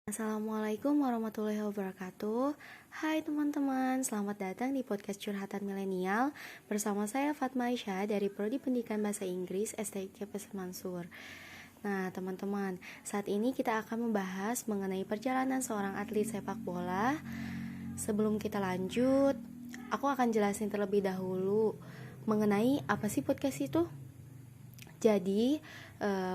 Assalamualaikum warahmatullahi wabarakatuh. Hai teman-teman, selamat datang di podcast Curhatan Milenial bersama saya Fatma Aisyah dari Prodi Pendidikan Bahasa Inggris STIK Pesat Mansur. Nah teman-teman, saat ini kita akan membahas mengenai perjalanan seorang atlet sepak bola. Sebelum kita lanjut, aku akan jelasin terlebih dahulu mengenai apa sih podcast itu. Jadi,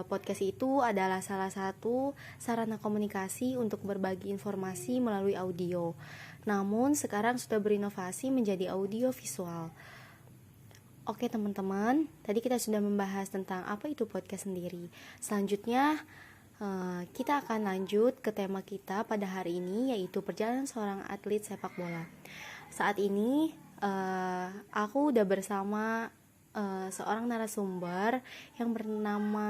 podcast itu adalah salah satu sarana komunikasi untuk berbagi informasi melalui audio. Namun, sekarang sudah berinovasi menjadi audio visual. Oke teman-teman, tadi kita sudah membahas tentang apa itu podcast sendiri. Selanjutnya, kita akan lanjut ke tema kita pada hari ini, yaitu perjalanan seorang atlet sepak bola. Saat ini, aku udah bersama seorang narasumber yang bernama,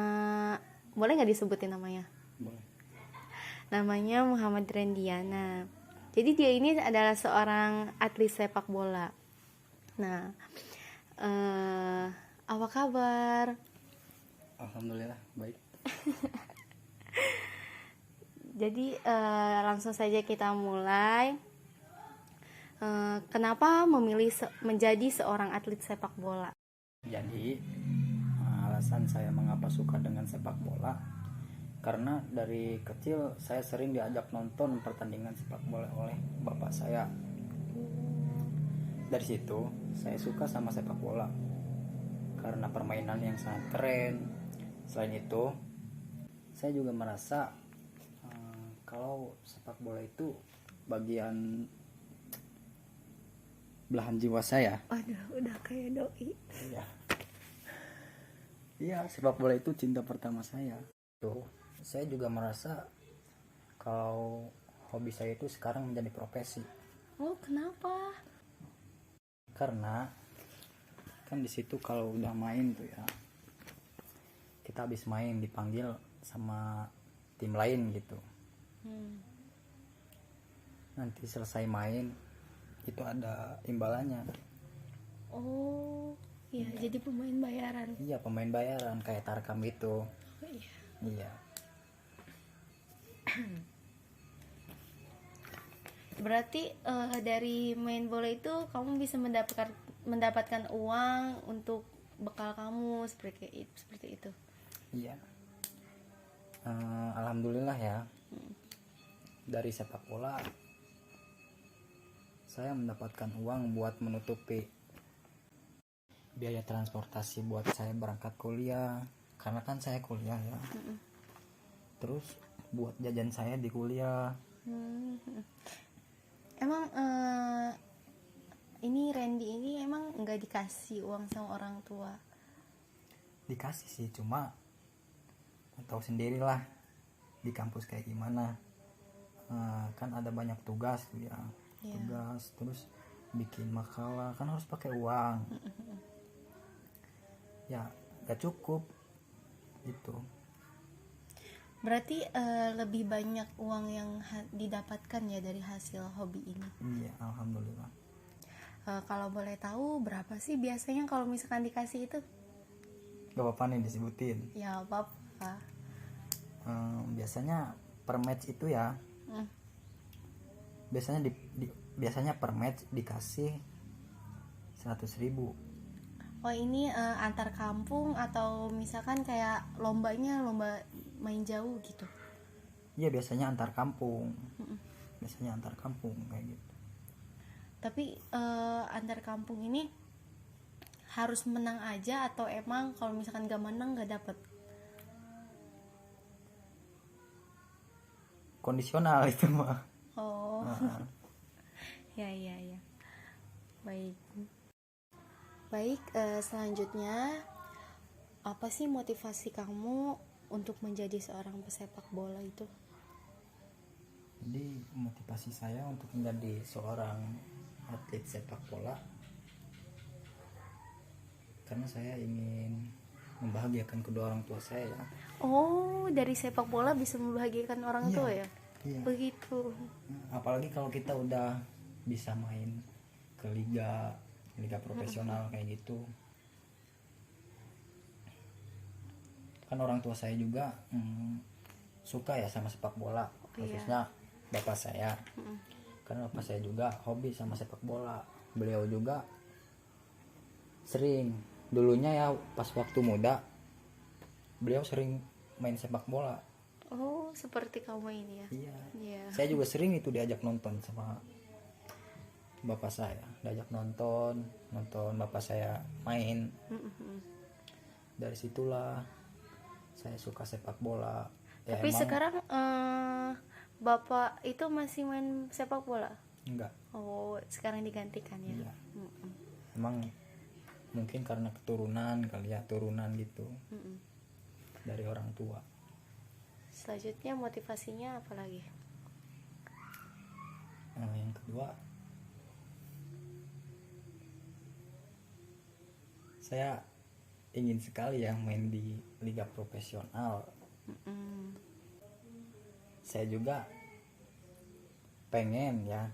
boleh nggak disebutin namanya? Boleh. Namanya Muhammad Rendiana. Jadi dia ini adalah seorang atlet sepak bola. Nah, apa kabar? Alhamdulillah baik. Jadi langsung saja kita mulai. Kenapa memilih menjadi seorang atlet sepak bola? Jadi alasan saya mengapa suka dengan sepak bola karena dari kecil saya sering diajak nonton pertandingan sepak bola oleh bapak saya. Dari situ saya suka sama sepak bola karena permainan yang sangat keren. Selain itu saya juga merasa kalau sepak bola itu bagian belahan jiwa saya. Aduh, udah kayak doi. Iya, sepak bola itu cinta pertama saya. Tuh, saya juga merasa kalau hobi saya itu sekarang menjadi profesi. Oh, kenapa? Karena kan di situ kalau udah main tuh ya, kita habis main dipanggil sama tim lain gitu. Nanti selesai main itu ada imbalannya. Oh, iya, jadi pemain bayaran. Iya, pemain bayaran kayak Tarkam itu. Oh, iya. Iya. Berarti dari main bola itu kamu bisa mendapatkan uang untuk bekal kamu seperti itu. Iya. Alhamdulillah ya. Dari sepak bola saya mendapatkan uang buat menutupi biaya transportasi buat saya berangkat kuliah, karena kan saya kuliah ya. Terus buat jajan saya di kuliah. Emang ini Randy ini emang nggak dikasih uang sama orang tua? Dikasih sih, cuma tahu sendirilah di kampus kayak gimana. Kan ada banyak tugas tuh ya. Tugas, terus bikin makalah kan harus pakai uang. Ya gak cukup gitu. Berarti lebih banyak uang yang didapatkan ya dari hasil hobi ini. Iya, alhamdulillah. Kalau boleh tahu berapa sih biasanya kalau misalkan dikasih itu? Gak apa-apa nih disebutin. Ya apa-apa. Biasanya per match itu ya, biasanya per match dikasih 100.000. Oh ini antar kampung atau misalkan kayak lomba main jauh gitu? Iya, biasanya antar kampung. Biasanya antar kampung kayak gitu. Tapi antar kampung ini harus menang aja atau emang kalau misalkan gak menang gak dapet? Kondisional itu mah. Oh. Ya. Baik, selanjutnya apa sih motivasi kamu untuk menjadi seorang pesepak bola itu? Jadi motivasi saya untuk menjadi seorang atlet sepak bola karena saya ingin membahagiakan kedua orang tua saya. Oh, dari sepak bola bisa membahagiakan orang tua ya? Iya. Begitu. Apalagi kalau kita udah bisa main ke liga profesional kayak gitu. Kan orang tua saya juga suka ya sama sepak bola. khususnya bapak saya. Karena bapak saya juga hobi sama sepak bola. Beliau juga sering dulunya ya pas waktu muda beliau sering main sepak bola. Oh, seperti kamu ini ya. Iya. Iya. Saya juga sering itu diajak nonton sama bapak saya, diajak nonton bapak saya main. Dari situlah saya suka sepak bola. Ya, Tapi emang sekarang Bapak itu masih main sepak bola? enggak. Oh, sekarang digantikan ya. Iya. Emang mungkin karena keturunan kali ya, turunan gitu dari orang tua. Selanjutnya motivasinya apa lagi? Yang kedua, saya ingin sekali ya main di liga profesional. Saya juga pengen ya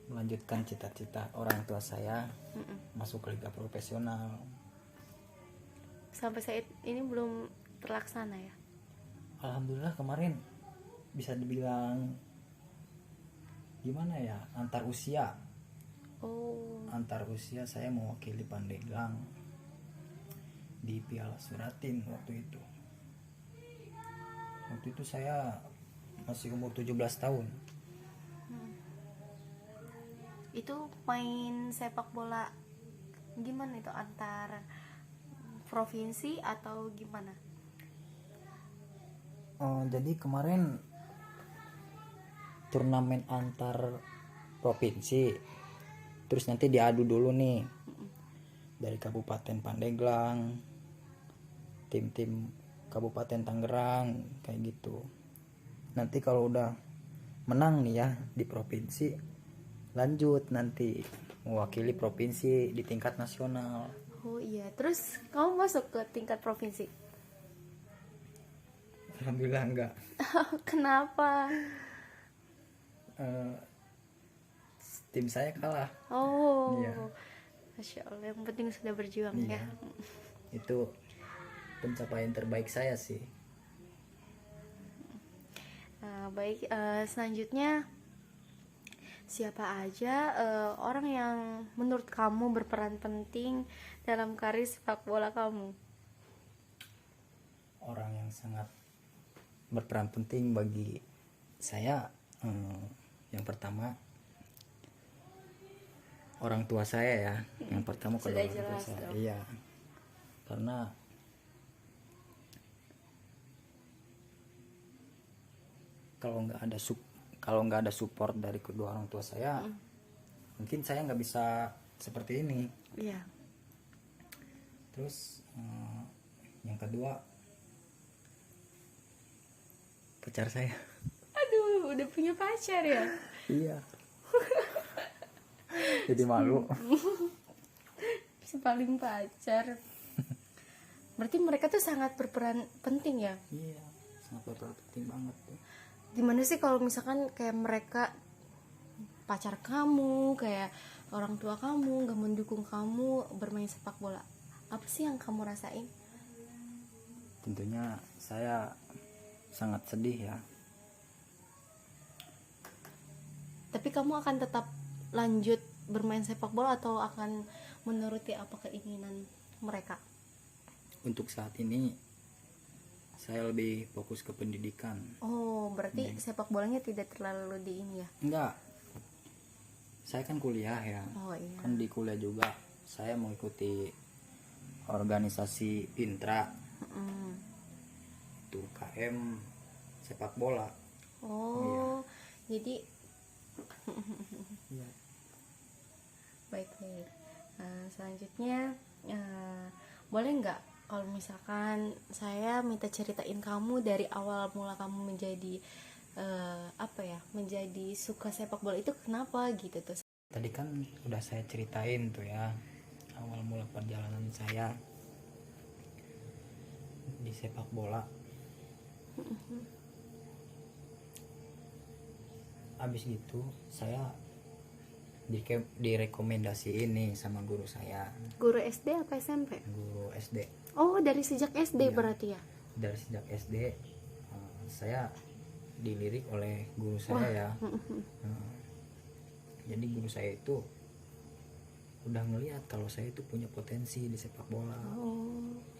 melanjutkan cita-cita orang tua saya masuk ke liga profesional. Sampai saat ini belum terlaksana ya? Alhamdulillah kemarin bisa dibilang gimana ya, antar usia saya mewakili Pandeglang di Piala Suratin waktu itu saya masih umur 17 tahun. Itu main sepak bola gimana itu, antar provinsi atau gimana? Jadi kemarin turnamen antar provinsi, terus nanti diadu dulu nih dari Kabupaten Pandeglang, tim-tim Kabupaten Tangerang kayak gitu. Nanti kalau udah menang nih ya di provinsi, lanjut nanti mewakili provinsi di tingkat nasional. Oh iya, terus kamu masuk ke tingkat provinsi? Alhamdulillah enggak. Kenapa? Tim saya kalah. Oh Iya. Masya Allah, yang penting sudah berjuang Iya. ya. Itu pencapaian terbaik saya sih. Baik, selanjutnya siapa aja orang yang menurut kamu berperan penting dalam karir sepak bola kamu? Orang yang sangat berperan penting bagi saya, yang pertama orang tua saya ya. Yang pertama Sudah kedua orang tua jelas saya. dong. Iya. Karena kalau nggak ada support dari kedua orang tua saya, mungkin saya nggak bisa seperti ini. Iya. Terus yang kedua pacar saya. Aduh, udah punya pacar ya? Iya. Jadi malu. Paling pacar. Berarti mereka tuh sangat berperan penting ya? Iya, sangat berperan penting banget tuh. Gimana sih kalau misalkan kayak mereka pacar kamu, kayak orang tua kamu gak mendukung kamu bermain sepak bola? Apa sih yang kamu rasain? Tentunya saya sangat sedih ya. Tapi kamu akan tetap lanjut bermain sepak bola atau akan menuruti apa keinginan mereka? Untuk saat ini saya lebih fokus ke pendidikan. Oh, berarti sepak bolanya tidak terlalu di ini ya? Enggak. Saya kan kuliah ya. Oh iya. Kan di kuliah juga saya mengikuti organisasi Intra. Itu KM sepak bola. Oh, jadi Iya. baik. Selanjutnya boleh nggak kalau misalkan saya minta ceritain kamu dari awal mula kamu menjadi menjadi suka sepak bola itu kenapa gitu tuh? Tadi kan udah saya ceritain tuh ya awal mula perjalanan saya di sepak bola. Abis gitu saya direkomendasi ini sama guru saya, Guru SD apa SMP? guru SD. Oh, dari sejak SD Iya. berarti ya? Dari sejak SD saya dilirik oleh guru saya ya. Nah, jadi guru saya itu udah ngelihat kalau saya itu punya potensi di sepak bola.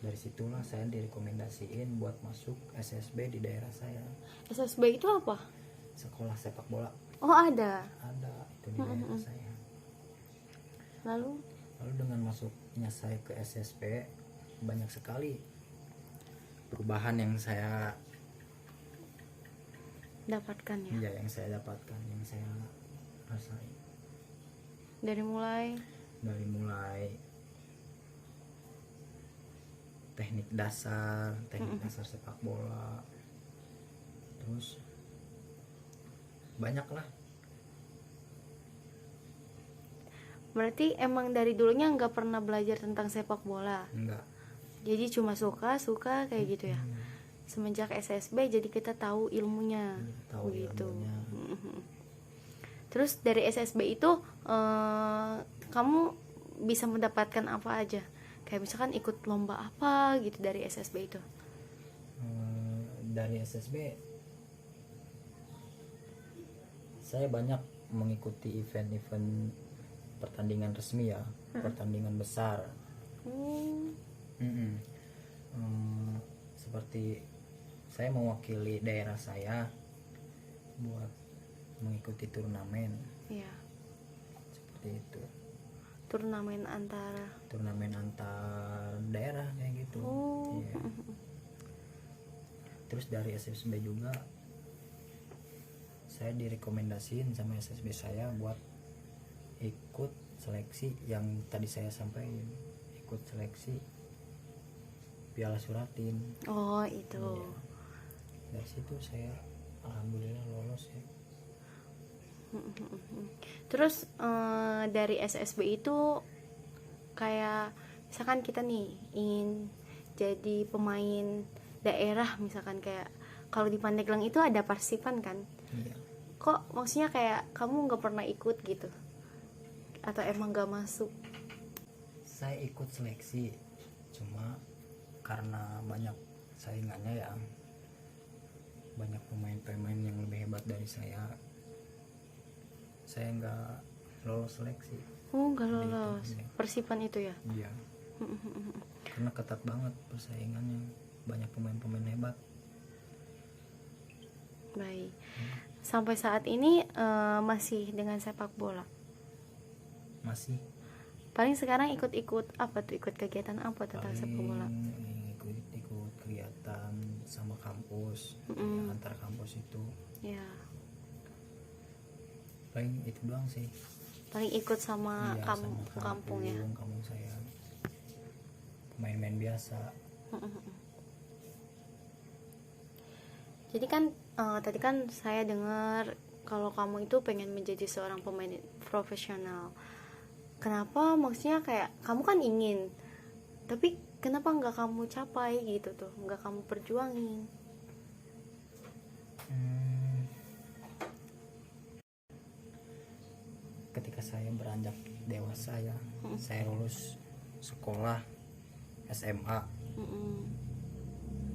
Dari situlah saya direkomendasiin buat masuk SSB di daerah saya. SSB itu apa? Sekolah sepak bola. Oh, ada Itu di daerah saya. Lalu Dengan masuknya saya ke SSB, banyak sekali perubahan yang saya dapatkan ya. yang saya dapatkan, yang saya rasain. Dari mulai teknik dasar sepak bola, terus banyak lah. Berarti emang dari dulunya nggak pernah belajar tentang sepak bola? Enggak. Jadi cuma suka kayak gitu ya. Semenjak SSB jadi kita tahu ilmunya, begitu. Terus dari SSB itu kamu bisa mendapatkan apa aja? Kayak misalkan ikut lomba apa gitu dari SSB itu? Dari SSB saya banyak mengikuti event-event pertandingan resmi ya, pertandingan besar. Seperti saya mewakili daerah saya buat mengikuti turnamen. Iya. Seperti itu. Turnamen antar daerah kayak gitu. Iya. Terus dari SSB juga saya direkomendasiin sama SSB saya buat ikut seleksi yang tadi saya sampaikan, ikut seleksi Piala Suratin. Oh, itu. Iya. Dari situ saya alhamdulillah lolos ya. Terus dari SSB itu kayak misalkan kita nih ingin jadi pemain daerah, misalkan kayak kalau di Pandeglang itu ada Persipan kan? Iya. Kok maksudnya kayak kamu nggak pernah ikut gitu? Atau emang nggak masuk? Saya ikut seleksi, cuma karena banyak saingannya ya, banyak pemain-pemain yang lebih hebat dari saya nggak lolos seleksi. Oh, nggak lolos. Iya. Persipan itu ya? Iya. Karena ketat banget persaingannya, banyak pemain-pemain hebat. Baik. Sampai saat ini masih dengan sepak bola? Masih. Paling sekarang ikut apa tuh? Ikut kegiatan apa tentang sepak bola? Ikut kegiatan sama kampus, ya, antar kampus itu. Ya. Paling itu doang sih. Paling ikut sama Iya, kampung ya. Kampung saya. Main-main biasa. Jadi kan tadi kan saya dengar kalau kamu itu pengen menjadi seorang pemain profesional. Kenapa? Maksudnya kayak kamu kan ingin, tapi kenapa nggak kamu capai gitu tuh, nggak kamu perjuangin? Ketika saya beranjak dewasa ya, saya lulus sekolah SMA.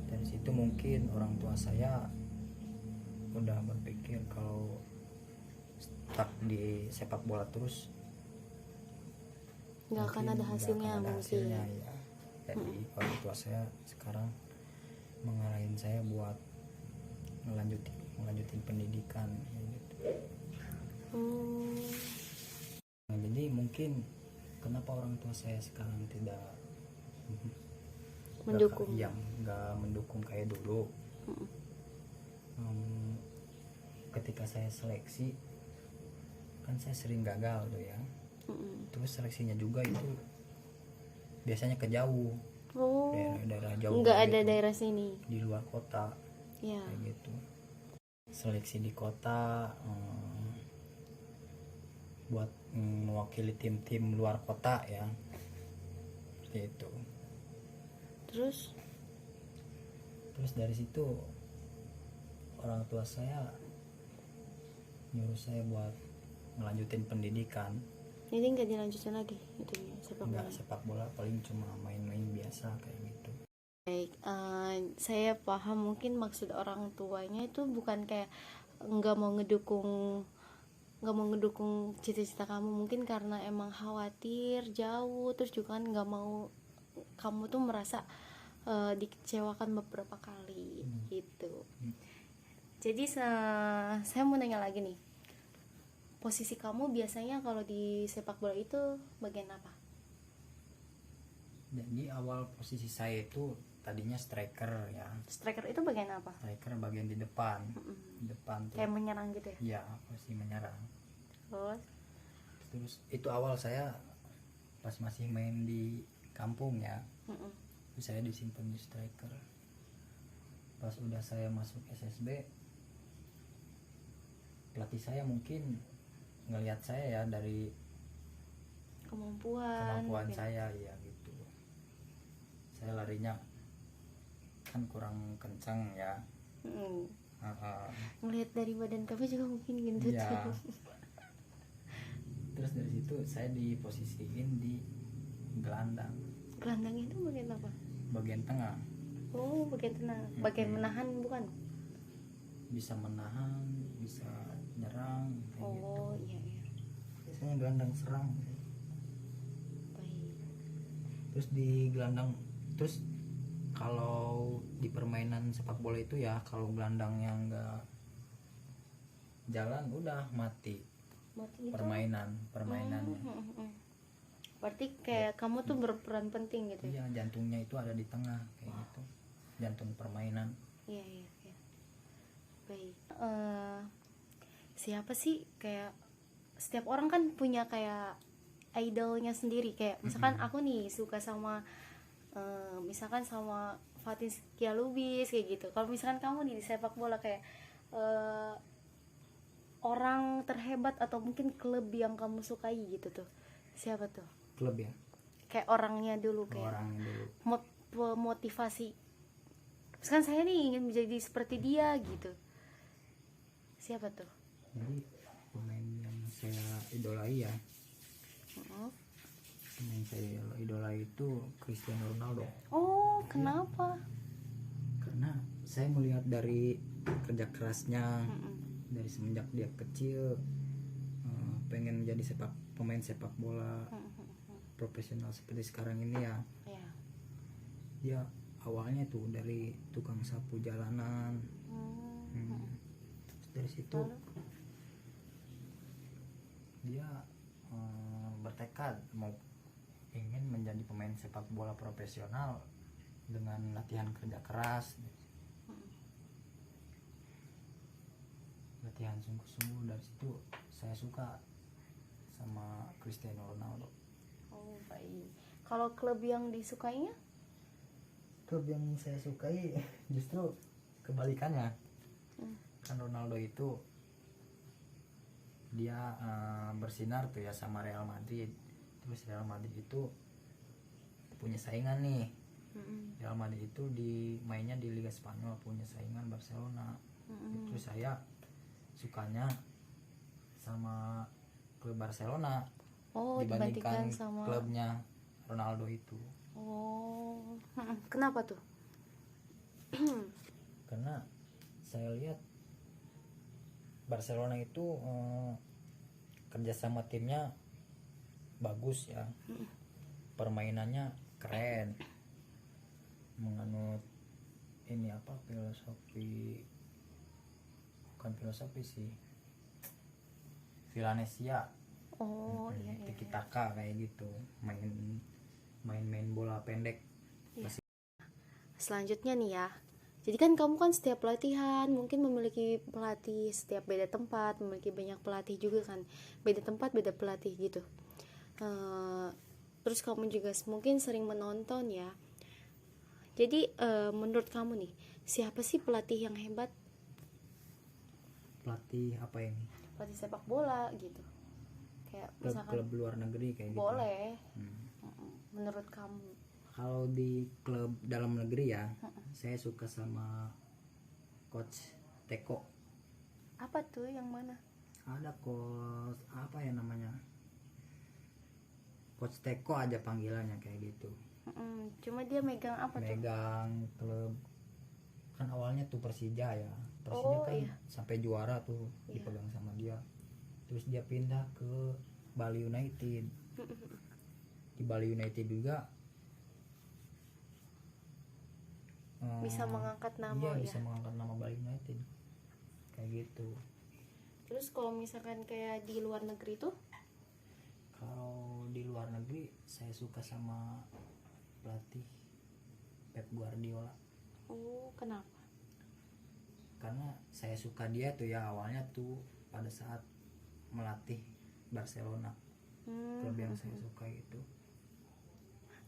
Dari situ mungkin orang tua saya udah berpikir kalau stuck di sepak bola terus Nggak akan ada hasilnya mungkin. ya. Jadi orang tua saya sekarang mengarahin saya buat melanjutin pendidikan gitu. Nah, jadi mungkin kenapa orang tua saya sekarang tidak mendukung, nggak mendukung kayak dulu. Ketika saya seleksi kan saya sering gagal tuh ya. Terus seleksinya juga itu biasanya ke jauh, daerah jauh, nggak ada gitu, daerah sini di luar kota ya. kayak gitu. Seleksi di kota buat mewakili tim-tim luar kota ya, seperti itu. Terus dari situ orang tua saya nyuruh saya buat ngelanjutin pendidikan. Jadi nggak dilanjutin lagi itu sepak bola? Sepak bola, paling cuma main-main biasa kayak gitu. Baik, saya paham mungkin maksud orang tuanya itu bukan kayak nggak mau ngedukung nggak mau ngedukung cita-cita kamu, mungkin karena emang khawatir jauh, terus juga kan nggak mau kamu tuh merasa dikecewakan beberapa kali gitu. Jadi saya mau nanya lagi nih, posisi kamu biasanya kalau di sepak bola itu bagian apa? Jadi awal posisi saya itu tadinya striker ya. Striker itu bagian apa? Striker bagian di depan. Di depan tuh. Kayak menyerang gitu ya? Iya, posisi menyerang. Terus Itu awal saya pas masih main di kampung ya. Saya disimpan di striker. Pas udah saya masuk SSB, pelatih saya mungkin ngelihat saya ya dari kemampuan kemampuan saya ya gitu. Saya larinya kan kurang kencang ya. Ngelihat dari badan kamu juga mungkin gendut Ya. Terus dari situ saya diposisiin di gelandang. Gelandang itu bagian apa? Bagian tengah. Oh, bagian tengah. Bagian menahan bukan? Bisa menahan, bisa nyerang kayak gitu. Oh iya iya. Biasanya gelandang serang. Baik. Terus di gelandang, terus kalau di permainan sepak bola itu ya, kalau gelandangnya nggak jalan udah mati Mati itu. permainannya. Berarti kayak kamu tuh berperan penting gitu ya? Iya, jantungnya itu ada di tengah kayak gitu, jantung permainan. Iya iya iya. Baik. Siapa sih kayak setiap orang kan punya kayak idolnya sendiri, kayak misalkan aku nih suka sama misalkan sama Fatin Shidqia Lubis kayak gitu. Kalau misalkan kamu nih di sepak bola kayak orang terhebat atau mungkin klub yang kamu sukai gitu tuh, siapa tuh? Klub ya, Kayak orangnya dulu, kayak orang dulu. motivasi. Misalkan saya nih ingin menjadi seperti dia gitu. Siapa tuh? Jadi pemain yang saya idolai ya, pemain saya idolai itu Cristiano Ronaldo. Oh, kenapa? Karena saya melihat dari kerja kerasnya dari semenjak dia kecil, pengen menjadi pemain sepak bola profesional seperti sekarang ini ya. Dia awalnya tuh dari tukang sapu jalanan. Terus dari situ dia bertekad mau ingin menjadi pemain sepak bola profesional dengan latihan kerja keras, latihan sungguh-sungguh. Dari situ saya suka sama Cristiano Ronaldo. Oh, baik. Kalau klub yang disukainya? Klub yang saya sukai justru kebalikannya. Kan Ronaldo itu dia bersinar tuh ya sama Real Madrid. Terus Real Madrid itu punya saingan nih. Real Madrid itu mainnya di Liga Spanyol, punya saingan Barcelona. Itu saya sukanya sama klub Barcelona dibandingkan sama klubnya Ronaldo itu. Oh, kenapa tuh? Karena saya lihat Barcelona itu kerjasama timnya bagus ya, permainannya keren, menganut ini apa, bukan filosofi sih, Villanesia. Oh iya, Tiki taka kayak gitu, main bola pendek. Selanjutnya nih ya, jadi kan kamu kan setiap pelatihan mungkin memiliki pelatih, setiap beda tempat memiliki banyak pelatih juga kan, beda tempat beda pelatih gitu. Terus kamu juga mungkin sering menonton ya. Jadi menurut kamu nih, siapa sih pelatih yang hebat? Pelatih apa ini? Pelatih sepak bola gitu. Kayak misalkan Klub luar negeri kayak gitu. Boleh. Menurut kamu? Kalau di klub dalam negeri ya, saya suka sama Coach Teko. Apa tuh, yang mana? Ada coach apa ya namanya? Coach Teko aja panggilannya kayak gitu. Cuma dia megang apa tuh? Megang klub, kan awalnya tuh Persija ya. Persija kan iya. sampai juara tuh dipegang sama dia. Terus dia pindah ke Bali United. Di Bali United juga Bisa mengangkat nama iya, ya. bisa mengangkat nama Bali United kayak gitu. Terus kalau misalkan kayak di luar negeri tuh? Kalau di luar negeri saya suka sama pelatih Pep Guardiola. Oh, kenapa? Karena saya suka dia tuh ya awalnya tuh pada saat melatih Barcelona, klub yang saya suka itu.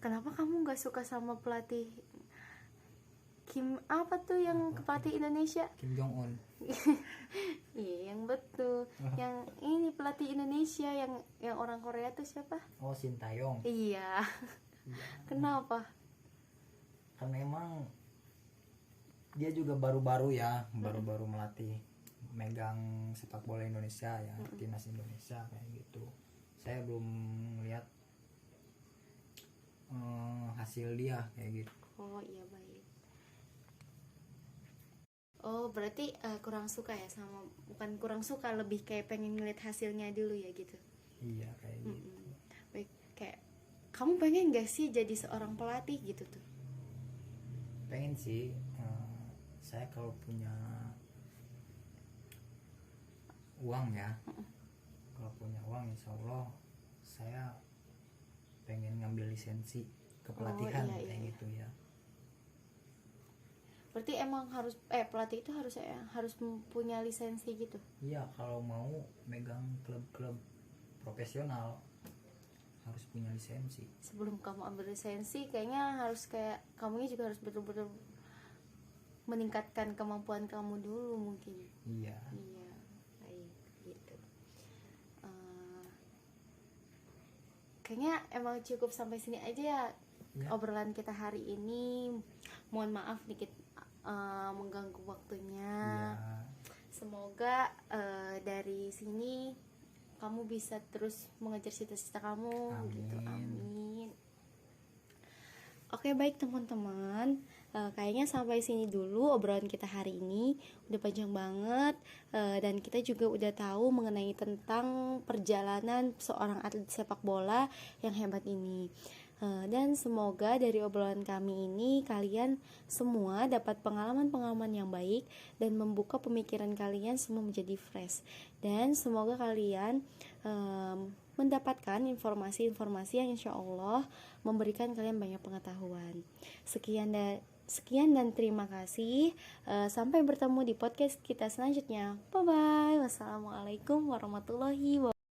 Kenapa kamu nggak suka sama pelatih Kim apa tuh yang pelatih Indonesia? Kim Jong Un. Iya, yang betul. Yang ini pelatih Indonesia yang orang Korea tuh siapa? Oh, Sintayong. Iya. Kenapa? Karena emang dia juga baru-baru ya, baru-baru melatih, megang sepak bola Indonesia ya, timnas Indonesia kayak gitu. Saya belum lihat hasil dia kayak gitu. Oh iya, baik. Oh berarti kurang suka ya sama, bukan kurang suka, lebih kayak pengen ngeliat hasilnya dulu ya gitu. Iya kayak gitu. Baik, kayak kamu pengen gak sih jadi seorang pelatih gitu tuh? Pengen sih. Saya kalau punya uang ya, kalau punya uang insya Allah saya pengen ngambil lisensi kepelatihan iya, kayak iya. gitu ya. Berarti emang harus pelatih itu harus punya lisensi gitu. Iya, kalau mau megang klub-klub profesional harus punya lisensi. Sebelum kamu ambil lisensi kayaknya harus kayak kamunya juga harus betul-betul meningkatkan kemampuan kamu dulu mungkin. Iya. Iya, baik gitu. Kayaknya emang cukup sampai sini aja ya, obrolan kita hari ini. Mohon maaf dikit mengganggu waktunya. Iya. Semoga dari sini kamu bisa terus mengejar cita-cita kamu. Amin. Gitu. Amin. Oke, baik teman-teman, kayaknya sampai sini dulu obrolan kita hari ini. Udah panjang banget, dan kita juga udah tahu mengenai tentang perjalanan seorang atlet sepak bola yang hebat ini. Dan semoga dari obrolan kami ini kalian semua dapat pengalaman-pengalaman yang baik dan membuka pemikiran kalian semua menjadi fresh. Dan semoga kalian mendapatkan informasi-informasi yang insya Allah memberikan kalian banyak pengetahuan. Sekian dan terima kasih. Sampai bertemu di podcast kita selanjutnya. Bye bye. Wassalamualaikum warahmatullahi wabarakatuh.